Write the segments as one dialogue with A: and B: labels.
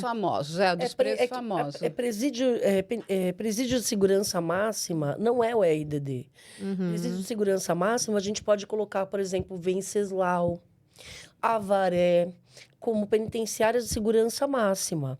A: Famosos, dos presos famosos.
B: Presídio de segurança máxima não é o RDD. Presídio de segurança máxima, a gente pode colocar, por exemplo, Venceslau, Avaré, como penitenciárias de segurança máxima.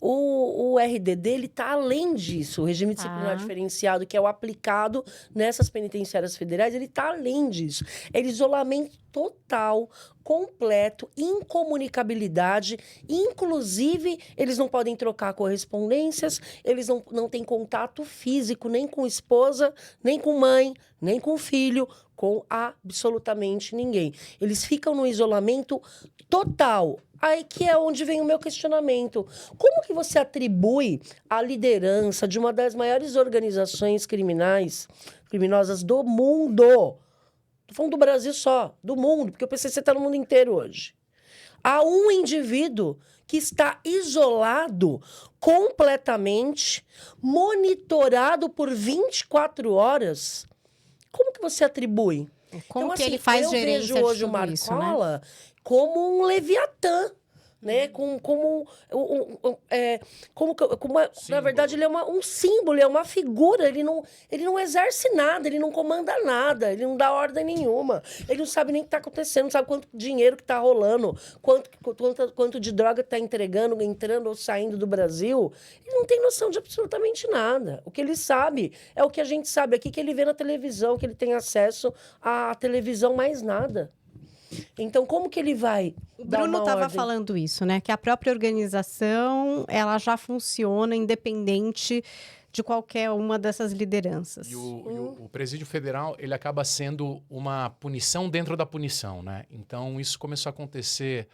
B: O RDD, ele está além disso. O regime disciplinar diferenciado, que é o aplicado nessas penitenciárias federais, ele está além disso. É isolamento total, completo, incomunicabilidade, inclusive eles não podem trocar correspondências, eles não têm contato físico nem com esposa, nem com mãe, nem com filho, com absolutamente ninguém. Eles ficam no isolamento total. Aí que é onde vem o meu questionamento. Como que você atribui a liderança de uma das maiores organizações criminosas do mundo? Tô falando do Brasil só, do mundo, porque o PCC está no mundo inteiro hoje. A um indivíduo que está isolado completamente, monitorado por 24 horas. Como que você atribui?
C: Como
B: então,
C: que
B: assim,
C: ele faz
B: eu
C: gerência
B: vejo hoje
C: de
B: o
C: tudo isso,
B: Marcola,
C: né?
B: como um leviatã, né? Na verdade, ele é um símbolo, é uma figura. Ele não exerce nada, ele não comanda nada, ele não dá ordem nenhuma. Ele não sabe nem o que está acontecendo, não sabe quanto dinheiro que está rolando, quanto de droga está entrando ou saindo do Brasil. Ele não tem noção de absolutamente nada. O que ele sabe é o que a gente sabe aqui, que ele vê na televisão, que ele tem acesso à televisão, mais nada. Então, como que ele vai
C: O
B: dar
C: Bruno
B: uma
C: estava
B: ordem?
C: falando isso, né? Que a própria organização, ela já funciona independente de qualquer uma dessas lideranças.
D: E o presídio federal, ele acaba sendo uma punição dentro da punição, né? Então, isso começou a acontecer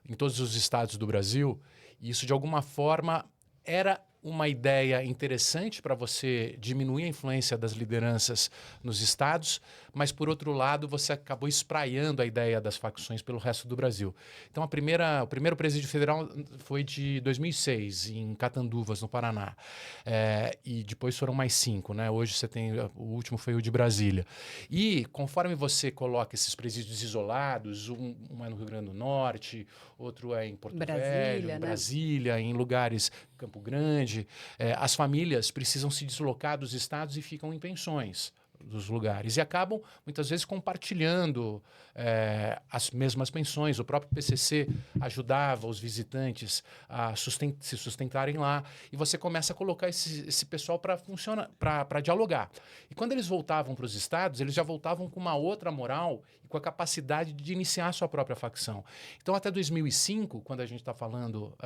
D: em todos os estados do Brasil, e isso, de alguma forma, era uma ideia interessante para você diminuir a influência das lideranças nos estados, mas, por outro lado, você acabou espraiando a ideia das facções pelo resto do Brasil. Então, o primeiro presídio federal foi de 2006, em Catanduvas, no Paraná. E depois foram mais 5, né? Hoje você tem, o último foi o de Brasília. E, conforme você coloca esses presídios isolados, um é no Rio Grande do Norte, outro é em Porto Velho, em Brasília, em lugares, Campo Grande, as famílias precisam se deslocar dos estados e ficam em pensões dos lugares e acabam, muitas vezes, compartilhando as mesmas pensões. O próprio PCC ajudava os visitantes a se sustentarem lá, e você começa a colocar esse pessoal para dialogar. E quando eles voltavam para os estados, eles já voltavam com uma outra moral e com a capacidade de iniciar a sua própria facção. Então, até 2005, quando a gente está falando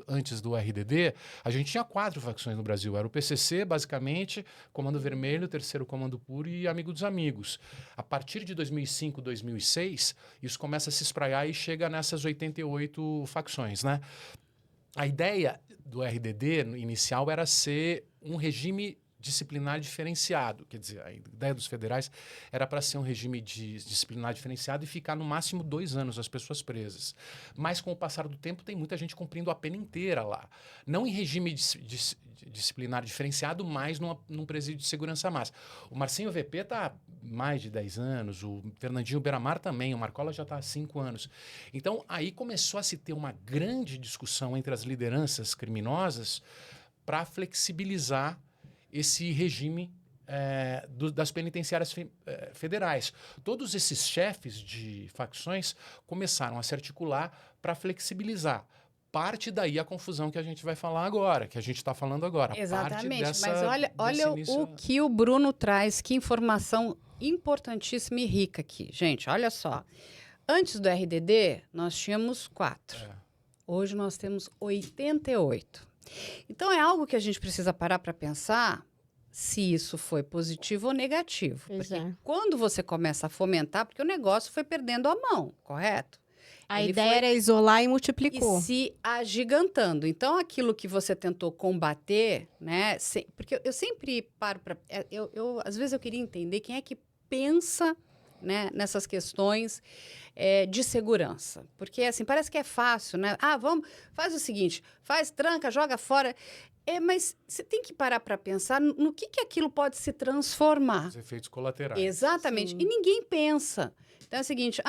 D: antes do RDD, a gente tinha 4 facções no Brasil. Era o PCC, basicamente, Comando Vermelho, Terceiro Comando Puro e Amigo dos Amigos. A partir de 2005, 2006, isso começa a se espraiar e chega nessas 88 facções, né? A ideia do RDD inicial era ser um regime disciplinar diferenciado. Quer dizer, a ideia dos federais era para ser um regime disciplinar diferenciado e ficar no máximo 2 anos as pessoas presas. Mas, com o passar do tempo, tem muita gente cumprindo a pena inteira lá. Não em regime disciplinar diferenciado, mas num presídio de segurança máxima. O Marcinho VP está há mais de 10 anos, o Fernandinho Beiramar também, o Marcola já está há 5 anos. Então, aí começou a se ter uma grande discussão entre as lideranças criminosas para flexibilizar esse regime das penitenciárias federais. Todos esses chefes de facções começaram a se articular para flexibilizar. Parte daí a confusão que a gente vai falar agora, que a gente está falando agora.
A: Exatamente, mas olha o que o Bruno traz, que informação importantíssima e rica aqui. Gente, olha só. Antes do RDD, nós tínhamos 4. Hoje nós temos 88. Então, é algo que a gente precisa parar para pensar se isso foi positivo ou negativo. Porque quando você começa a fomentar, porque o negócio foi perdendo a mão, correto?
C: A ideia era isolar e multiplicou.
A: E se agigantando. Então, aquilo que você tentou combater, né? Porque eu sempre paro para... às vezes eu queria entender quem é que pensa, né, nessas questões de segurança. Porque, assim, parece que é fácil, né? Faz o seguinte, tranca, joga fora. Mas você tem que parar para pensar no que aquilo pode se transformar.
D: Os efeitos colaterais.
A: Exatamente.
C: Sim.
A: E ninguém pensa. Então é o seguinte,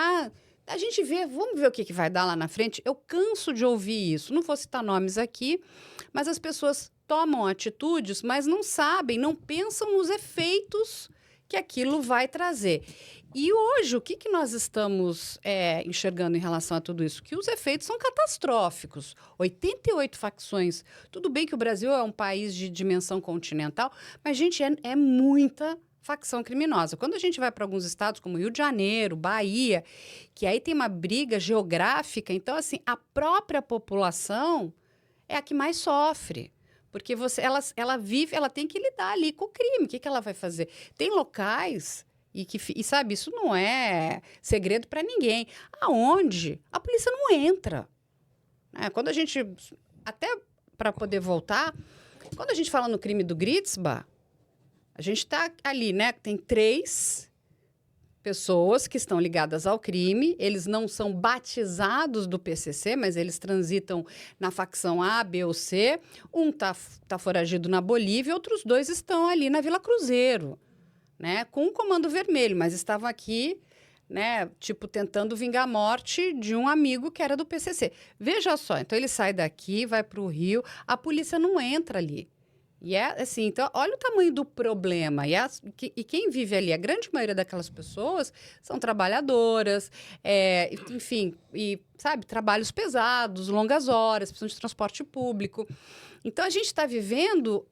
A: A gente vê, vamos ver o que vai dar lá na frente. Eu canso de ouvir isso. Não vou citar nomes aqui, mas as pessoas tomam atitudes, mas não sabem, não pensam nos efeitos que aquilo vai trazer. E hoje, o que nós estamos enxergando em relação a tudo isso? Que os efeitos são catastróficos. 88 facções. Tudo bem que o Brasil é um país de dimensão continental, mas, gente, é muita facção criminosa. Quando a gente vai para alguns estados como Rio de Janeiro, Bahia, que aí tem uma briga geográfica, então, assim, a própria população é a que mais sofre. Porque ela vive, ela tem que lidar ali com o crime. O que ela vai fazer? Tem locais, e sabe, isso não é segredo para ninguém, aonde a polícia não entra. Quando a gente, até para poder voltar, quando a gente fala no crime do Gritzba, a gente está ali, né? Tem 3 pessoas que estão ligadas ao crime. Eles não são batizados do PCC, mas eles transitam na facção A, B ou C. Um tá foragido na Bolívia, outros 2 estão ali na Vila Cruzeiro, né? Com o Comando Vermelho, mas estavam aqui, né? Tipo, tentando vingar a morte de um amigo que era do PCC. Veja só, então ele sai daqui, vai para o Rio, a polícia não entra ali. E é assim, então, olha o tamanho do problema. E quem vive ali, a grande maioria daquelas pessoas são trabalhadoras, enfim, e, sabe, trabalhos pesados, longas horas, precisam de transporte público. Então, a gente está vivendo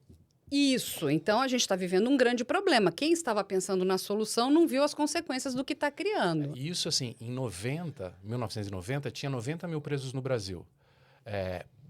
A: isso. Então, a gente está vivendo um grande problema. Quem estava pensando na solução não viu as consequências do que está criando.
D: Isso, assim, em 1990, tinha 90 mil presos no Brasil.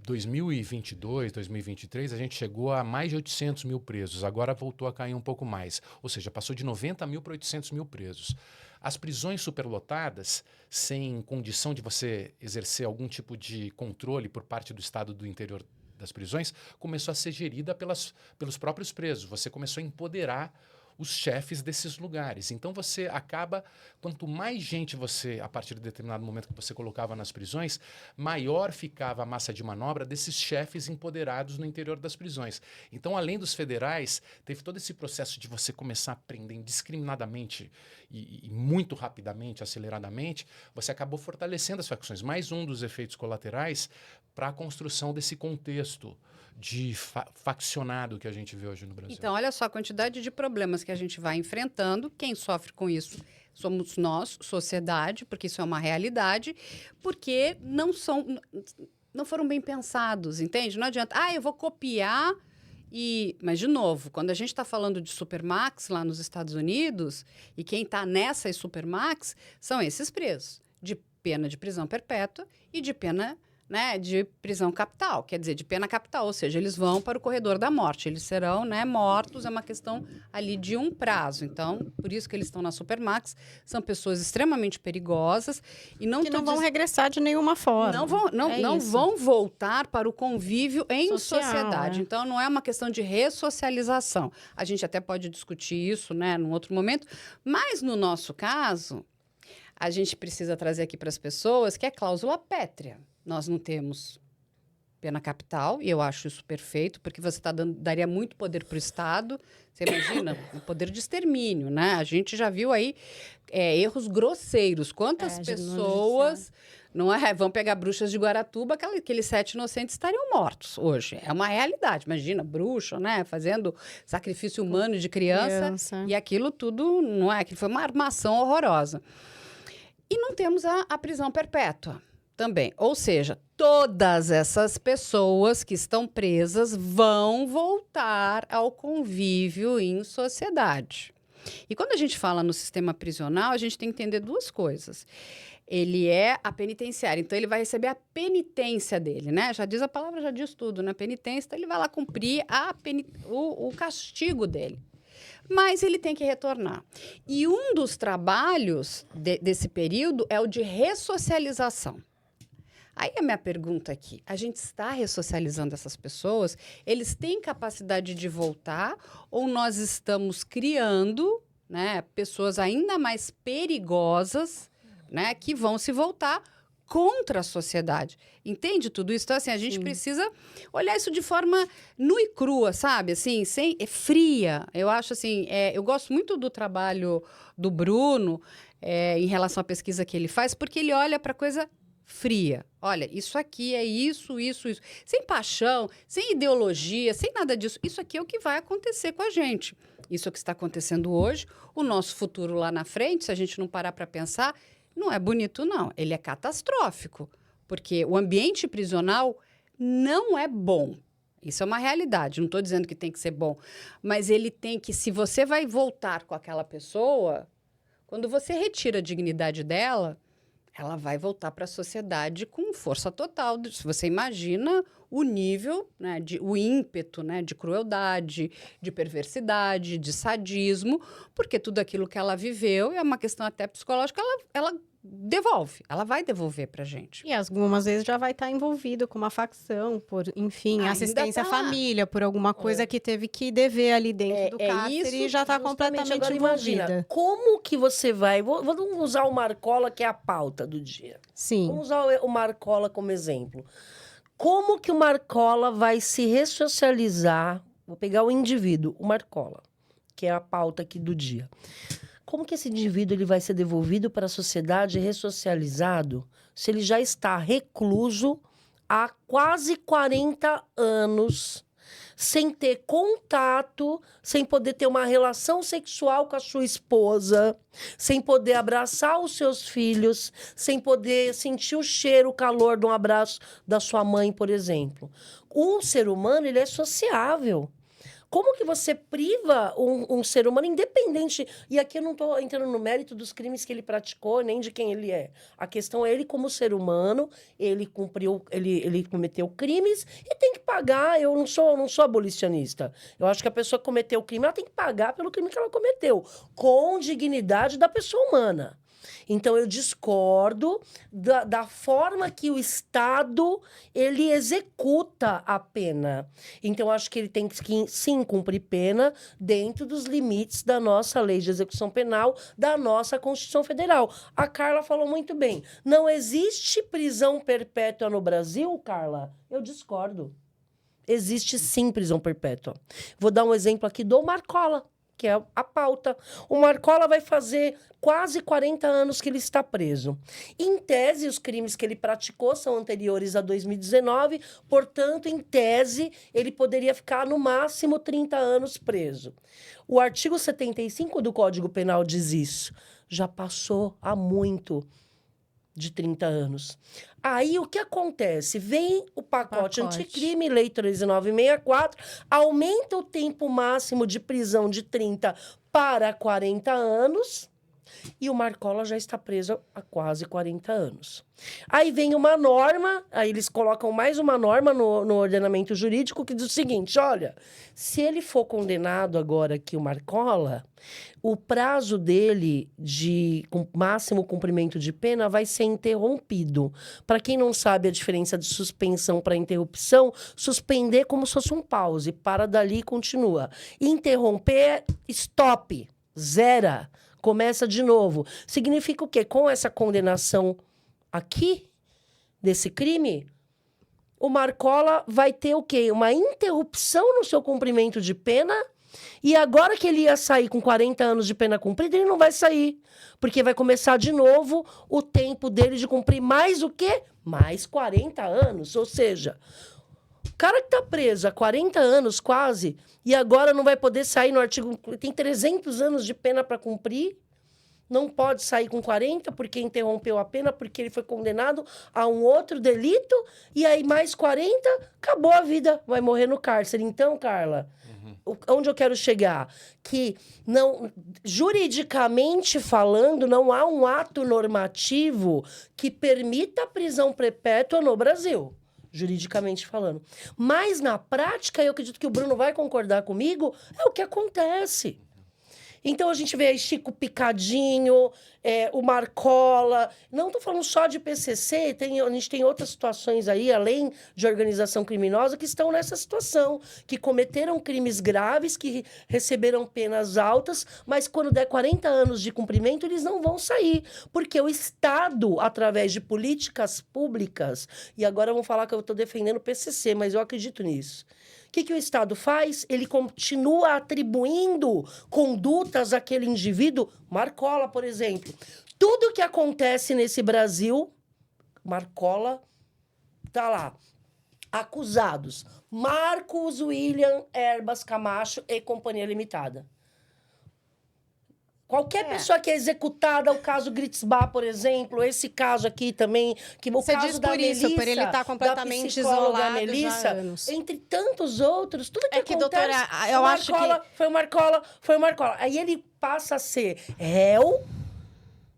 D: 2022, 2023, a gente chegou a mais de 800 mil presos. Agora voltou a cair um pouco mais. Ou seja, passou de 90 mil para 800 mil presos. As prisões superlotadas, sem condição de você exercer algum tipo de controle por parte do Estado do interior das prisões, começou a ser gerida pelos próprios presos. Você começou a empoderar os chefes desses lugares. Então você acaba, quanto mais gente você, a partir de determinado momento que você colocava nas prisões, maior ficava a massa de manobra desses chefes empoderados no interior das prisões. Então, além dos federais, teve todo esse processo de você começar a prender indiscriminadamente e muito rapidamente, aceleradamente, você acabou fortalecendo as facções. Mais um dos efeitos colaterais para a construção desse contexto de faccionado que a gente vê hoje no Brasil.
A: Então, olha só a quantidade de problemas que a gente vai enfrentando. Quem sofre com isso somos nós, sociedade, porque isso é uma realidade, porque não foram bem pensados, entende? Não adianta, eu vou copiar Mas, de novo, quando a gente está falando de Supermax lá nos Estados Unidos, e quem está nessas Supermax são esses presos, de pena de prisão perpétua e de pena, né, de prisão capital, quer dizer, de pena capital, ou seja, eles vão para o corredor da morte, eles serão, né, mortos, é uma questão ali de um prazo. Então, por isso que eles estão na Supermax, são pessoas extremamente perigosas e não
C: vão regressar de nenhuma forma.
A: Não vão voltar para o convívio em sociedade. Então, não é uma questão de ressocialização. A gente até pode discutir isso, né, num outro momento, mas no nosso caso, a gente precisa trazer aqui para as pessoas que é cláusula pétrea. Nós não temos pena capital, e eu acho isso perfeito, porque você daria muito poder para o Estado. Você imagina, o poder de extermínio, né? A gente já viu aí erros grosseiros. Quantas pessoas não vão pegar bruxas de Guaratuba, aqueles 7 inocentes estariam mortos hoje. É uma realidade. Imagina, bruxa, né? Fazendo sacrifício humano de criança. E aquilo tudo, não é? Que foi uma armação horrorosa. E não temos a prisão perpétua também. Ou seja, todas essas pessoas que estão presas vão voltar ao convívio em sociedade. E quando a gente fala no sistema prisional, a gente tem que entender duas coisas. Ele é a penitenciária, então ele vai receber a penitência dele, né? Já diz a palavra, já diz tudo, né? Penitência, então ele vai lá cumprir o castigo dele. Mas ele tem que retornar. E um dos trabalhos desse período é o de ressocialização. Aí a minha pergunta aqui, a gente está ressocializando essas pessoas? Eles têm capacidade de voltar ou nós estamos criando, né, pessoas ainda mais perigosas, né, que vão se voltar contra a sociedade? Entende tudo isso? Então, assim, a gente precisa olhar isso de forma nua e crua, sabe? Assim, fria. Eu acho assim, eu gosto muito do trabalho do Bruno, em relação à pesquisa que ele faz, porque ele olha para coisa fria. Olha, isso aqui é isso, isso, isso. Sem paixão, sem ideologia, sem nada disso. Isso aqui é o que vai acontecer com a gente. Isso é o que está acontecendo hoje. O nosso futuro lá na frente, se a gente não parar para pensar, não é bonito, não. Ele é catastrófico. Porque o ambiente prisional não é bom. Isso é uma realidade. Não estou dizendo que tem que ser bom. Mas ele tem que, se você vai voltar com aquela pessoa, quando você retira a dignidade dela, ela vai voltar para a sociedade com força total. Se você imagina o nível, né, o ímpeto, né, de crueldade, de perversidade, de sadismo, porque tudo aquilo que ela viveu é uma questão até psicológica, ela devolve, ela vai devolver pra gente.
C: E algumas vezes já vai estar envolvido com uma facção, por, enfim,
A: Ainda
C: assistência à
A: tá.
C: família, por alguma coisa que teve que dever ali dentro do cárcere
A: isso,
C: e já está completamente
B: Agora,
C: envolvida.
B: imagina, como que você vai... Vamos usar o Marcola, que é a pauta do dia.
C: Sim.
B: Vamos usar o Marcola como exemplo. Como que o Marcola vai se ressocializar? Vou pegar o indivíduo, o Marcola, que é a pauta aqui do dia. Como que esse indivíduo ele vai ser devolvido para a sociedade ressocializado se ele já está recluso há quase 40 anos, sem ter contato, sem poder ter uma relação sexual com a sua esposa, sem poder abraçar os seus filhos, sem poder sentir o cheiro, o calor de um abraço da sua mãe, por exemplo? Um ser humano, ele é sociável. Como que você priva um ser humano independente? E aqui eu não estou entrando no mérito dos crimes que ele praticou, nem de quem ele é. A questão é ele como ser humano, ele cometeu crimes e tem que pagar. Eu não sou abolicionista. Eu acho que a pessoa que cometeu o crime, ela tem que pagar pelo crime que ela cometeu, com dignidade da pessoa humana. Então, eu discordo da forma que o Estado, ele executa a pena. Então, acho que ele tem que, sim, cumprir pena dentro dos limites da nossa lei de execução penal, da nossa Constituição Federal. A Carla falou muito bem. Não existe prisão perpétua no Brasil, Carla? Eu discordo. Existe, sim, prisão perpétua. Vou dar um exemplo aqui do Marcola, que é a pauta. O Marcola vai fazer quase 40 anos que ele está preso. Em tese, os crimes que ele praticou são anteriores a 2019, portanto, em tese, ele poderia ficar no máximo 30 anos preso. O artigo 75 do Código Penal diz isso. Já passou há muito de 30 anos. Aí, o que acontece? Vem o pacote anticrime, Lei 13.964, aumenta o tempo máximo de prisão de 30 para 40 anos e o Marcola já está preso há quase 40 anos. Aí vem uma norma, aí eles colocam mais uma norma no ordenamento jurídico que diz o seguinte, olha, se ele for condenado agora aqui, o Marcola, o prazo dele de máximo cumprimento de pena vai ser interrompido. Para quem não sabe a diferença de suspensão para interrupção, suspender como se fosse um pause, para dali e continua. Interromper, stop, zera, começa de novo. Significa o quê? Com essa condenação aqui, desse crime, o Marcola vai ter o quê? Uma interrupção no seu cumprimento de pena. E agora que ele ia sair com 40 anos de pena cumprida, ele não vai sair. Porque vai começar de novo o tempo dele de cumprir mais o quê? Mais 40 anos. Ou seja, o cara que tá preso há 40 anos quase, e agora não vai poder sair no artigo... Tem 300 anos de pena para cumprir. Não pode sair com 40 porque interrompeu a pena, porque ele foi condenado a um outro delito, e aí mais 40, acabou a vida, vai morrer no cárcere. Então, Carla, onde eu quero chegar? Que não, juridicamente falando, não há um ato normativo que permita a prisão perpétua no Brasil. Juridicamente falando. Mas, na prática, eu acredito que o Bruno vai concordar comigo, é o que acontece. Então, a gente vê aí Chico Picadinho, o Marcola. Não estou falando só de PCC, a gente tem outras situações aí, além de organização criminosa, que estão nessa situação, que cometeram crimes graves, que receberam penas altas, mas quando der 40 anos de cumprimento, eles não vão sair. Porque o Estado, através de políticas públicas, e agora vamos falar que eu estou defendendo o PCC, mas eu acredito nisso. O que o Estado faz? Ele continua atribuindo condutas àquele indivíduo. Marcola, por exemplo. Tudo que acontece nesse Brasil, Marcola tá lá. Acusados. Marcos William Erbas Camacho e Companhia Limitada. Qualquer pessoa que é executada, o caso Gritzbach, por exemplo, esse caso aqui também, que o
C: Você
B: caso
C: diz
B: da
C: por isso,
B: Melissa,
C: por ele estar completamente
B: da psicóloga
C: isolado
B: Melissa,
C: já há anos.
B: entre tantos outros, tudo que
C: É que,
B: acontece,
C: doutora, eu acho que...
B: foi o Marcola. Aí ele passa a ser réu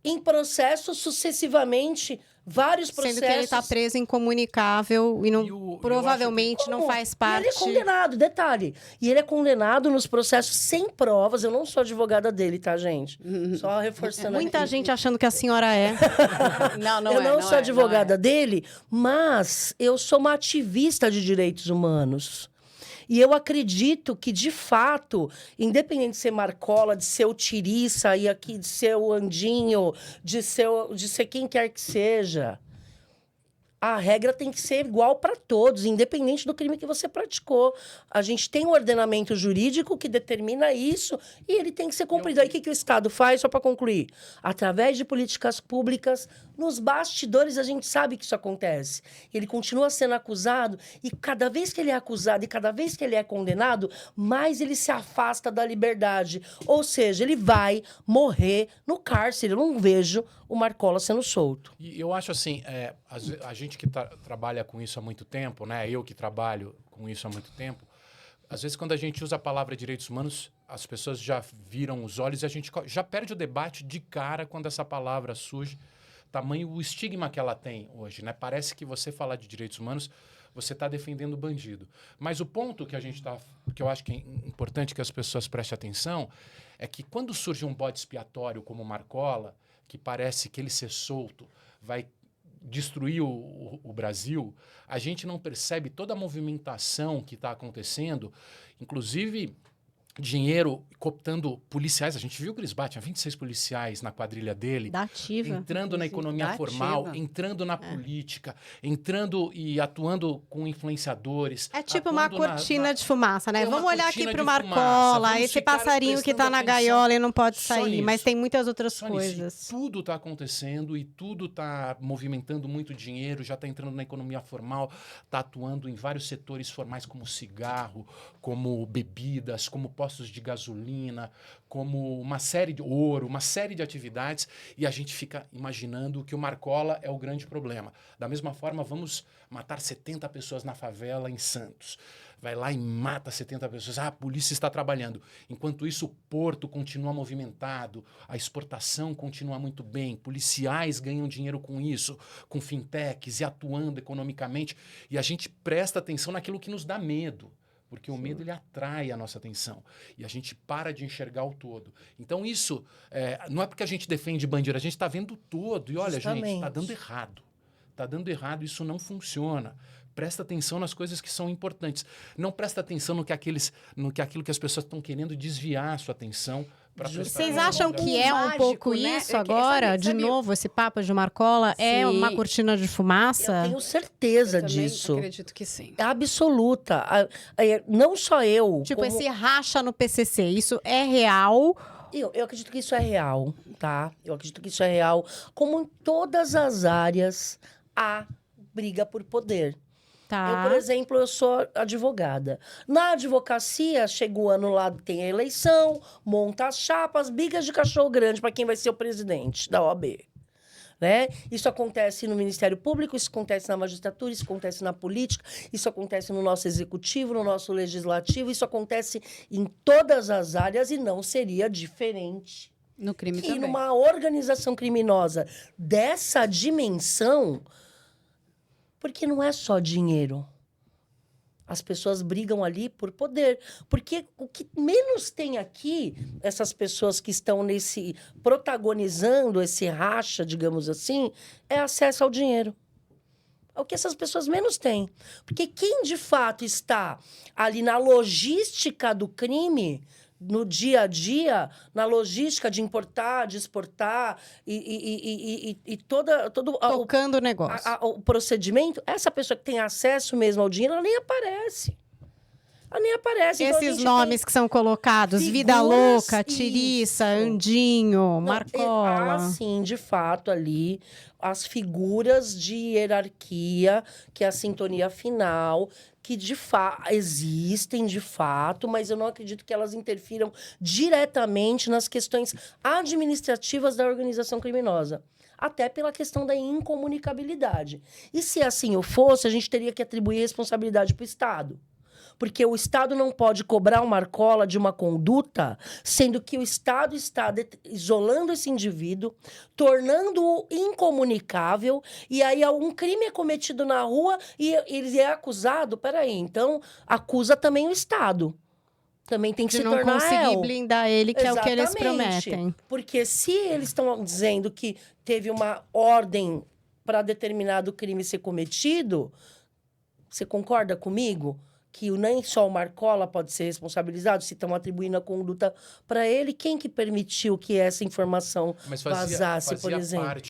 B: em processo sucessivamente, vários processos.
C: Sendo que ele está preso, incomunicável e provavelmente não faz parte...
B: E ele é condenado, detalhe. E ele é condenado nos processos sem provas. Eu não sou advogada dele, tá, gente? Só reforçando
C: Muita
B: aqui.
C: gente achando que a senhora é.
B: Eu não sou advogada dele, mas eu sou uma ativista de direitos humanos. E eu acredito que, de fato, independente de ser Marcola, de ser o Tiriça, e aqui de ser o Andinho, de ser quem quer que seja, a regra tem que ser igual para todos, independente do crime que você praticou. A gente tem um ordenamento jurídico que determina isso e ele tem que ser cumprido. Aí o que o Estado faz, só para concluir? Através de políticas públicas, nos bastidores a gente sabe que isso acontece. Ele continua sendo acusado e cada vez que ele é acusado e cada vez que ele é condenado, mais ele se afasta da liberdade. Ou seja, ele vai morrer no cárcere. Eu não vejo o Marcola sendo solto.
D: E eu acho assim, a gente que trabalha com isso há muito tempo, né? Eu que trabalho com isso há muito tempo, às vezes quando a gente usa a palavra direitos humanos, as pessoas já viram os olhos e a gente já perde o debate de cara quando essa palavra surge, tamanho o estigma que ela tem hoje, né? Parece que você falar de direitos humanos, você está defendendo o bandido. Mas o ponto que eu acho que é importante que as pessoas prestem atenção é que quando surge um bode expiatório como Marcola, que parece que ele ser solto vai destruir o Brasil, a gente não percebe toda a movimentação que está acontecendo, inclusive dinheiro cooptando policiais. A gente viu o Gritzbach, tinha 26 policiais na quadrilha dele.
C: Da ativa.
D: Entrando na economia formal, entrando na política, entrando e atuando com influenciadores.
C: É tipo uma cortina de fumaça, né? Vamos olhar aqui para o
D: fumaça.
C: Marcola, esse passarinho que está na gaiola e não pode sair, mas tem muitas outras coisas.
D: Tudo está acontecendo e tudo está movimentando muito dinheiro, já está entrando na economia formal, está atuando em vários setores formais como cigarro, como bebidas, como postos de gasolina, como uma série de ouro, uma série de atividades, e a gente fica imaginando que o Marcola é o grande problema. Da mesma forma, vamos matar 70 pessoas na favela em Santos. Vai lá e mata 70 pessoas. A polícia está trabalhando. Enquanto isso, o porto continua movimentado, a exportação continua muito bem, policiais ganham dinheiro com isso, com fintechs e atuando economicamente, e a gente presta atenção naquilo que nos dá medo. Porque o medo, ele atrai a nossa atenção. E a gente para de enxergar o todo. Então, isso não é porque a gente defende bandido, a gente está vendo o todo. E olha,
B: Justamente.
D: gente, está dando errado. Está dando errado, isso não funciona. Presta atenção nas coisas que são importantes. Não presta atenção no que aquilo que as pessoas estão querendo desviar a sua atenção.
C: Vocês acham que é um pouco isso agora? De novo, esse papo de Marcola é uma cortina de fumaça?
B: Eu tenho certeza
A: Eu também
B: disso.
A: acredito que sim.
B: É absoluta. Não só eu.
C: Tipo,
B: como...
C: esse racha no PCC, isso é real?
B: Eu acredito que isso é real, tá? Eu acredito que isso é real. Como em todas as áreas, há briga por poder.
C: Tá.
B: Eu, por exemplo, eu sou advogada. Na advocacia, chega o ano lá, tem a eleição, monta as chapas, brigas de cachorro grande para quem vai ser o presidente da OAB. Né? Isso acontece no Ministério Público, isso acontece na magistratura, isso acontece na política, isso acontece no nosso executivo, no nosso legislativo, isso acontece em todas as áreas e não seria diferente.
A: No crime
B: E
A: também.
B: numa organização criminosa dessa dimensão, porque não é só dinheiro. As pessoas brigam ali por poder. Porque o que menos tem aqui, essas pessoas que estão protagonizando esse racha, digamos assim, é acesso ao dinheiro. É o que essas pessoas menos têm. Porque quem, de fato, está ali na logística do crime, no dia a dia, na logística de importar, de exportar e todo
C: Tocando o negócio.
B: o procedimento, essa pessoa que tem acesso mesmo ao dinheiro, ela nem aparece. Nem aparece. Então,
C: esses nomes que são colocados, Vida Louca, Tiriça, Andinho, Marcola.
B: Sim, de fato, ali, as figuras de hierarquia, que é a sintonia final, que existem de fato, mas eu não acredito que elas interfiram diretamente nas questões administrativas da organização criminosa. Até pela questão da incomunicabilidade. E se assim fosse, a gente teria que atribuir responsabilidade para o Estado. Porque o Estado não pode cobrar uma Marcola de uma conduta, sendo que o Estado está isolando esse indivíduo, tornando-o incomunicável, e aí um crime é cometido na rua e ele é acusado. Peraí, então acusa também o Estado. Também tem que se tornar
C: não conseguir blindar ele, que exatamente, é o que eles prometem.
B: Porque se eles estão dizendo que teve uma ordem para determinado crime ser cometido, você concorda comigo? Que nem só o Marcola pode ser responsabilizado, se estão atribuindo a conduta para ele, quem que permitiu que essa informação vazasse, por exemplo?